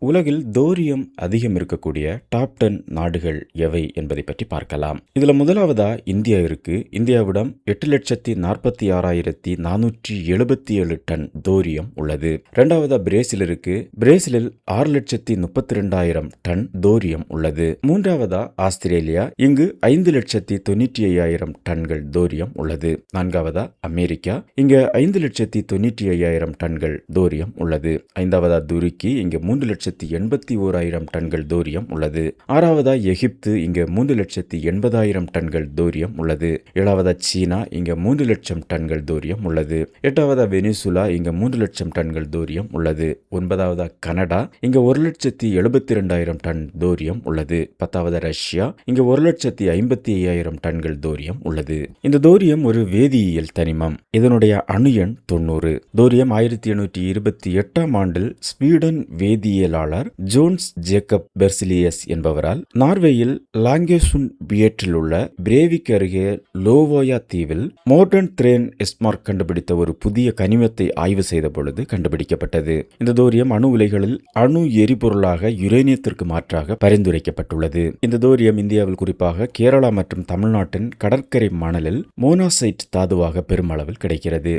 உலகில் தோரியம் அதிகம் இருக்கக்கூடிய டாப் 10 நாடுகள் எவை என்பதை பற்றி பார்க்கலாம். இதுல முதலாவதா இந்தியா இருக்கு. இந்தியாவிடம் 8,46,477 டன் தோரியம் உள்ளது. இரண்டாவதா பிரேசில் இருக்கு. பிரேசிலில் 6,32,000 டன் தோரியம் உள்ளது. மூன்றாவதா ஆஸ்திரேலியா, இங்கு 5,95,000 டன்கள் தோரியம் உள்ளது. நான்காவதா அமெரிக்கா, இங்க 5,95,000 டன்கள் தோரியம் உள்ளது. ஐந்தாவதா துருக்கி, இங்க 3,81,000 டன்கள் தோரியம் உள்ளது. ஆறாவதா எகிப்து, இங்க 3,80,000 டன்கள் தோரியம் உள்ளது. ஏழாவதா சீனா, இங்க 3,00,000 டன்கள் தோரியம் உள்ளது. எட்டாவதா வெனிசுலா, இங்க 3,00,000 டன்கள் தோரியம் உள்ளது. ஒன்பதாவதா கனடா, இங்க 1,72,000 டன் தோரியம் உள்ளது. பத்தாவதா ரஷ்யா, இங்க 1,55,000 டன்கள் தோரியம் உள்ளது. இந்த தோரியம் ஒரு வேதியியல் தனிமம். இதனுடைய அணு எண் 90. தோரியம் 1828 ஆண்டில் ஸ்வீடன் வேதியியலாளர் ஜோன்ஸ் ஜேக்கப் பெர்சிலியஸ் என்பவரால் நார்வேயில் லாங்கேசுன்பியேட்டில் உள்ள பிரேவிக் அருகே லோவோயா தீவில் மோர்டன் த்ரேன் எஸ்மார்க் கண்டுபிடித்த ஒரு புதிய கனிமத்தை ஆய்வு செய்த பொழுது கண்டுபிடிக்கப்பட்டது. இந்த தோரியம் அணு உலைகளில் அணு எரிபொருளாக யுரேனியத்திற்கு மாற்றாக பரிந்துரைக்கப்பட்டுள்ளது. இந்த தோரியம் இந்தியாவில் குறிப்பாக கேரளா மற்றும் தமிழ்நாட்டின் கடற்கரை மணலில் மோனாசைட் தாதுவாக பெருமளவில் கிடைக்கிறது.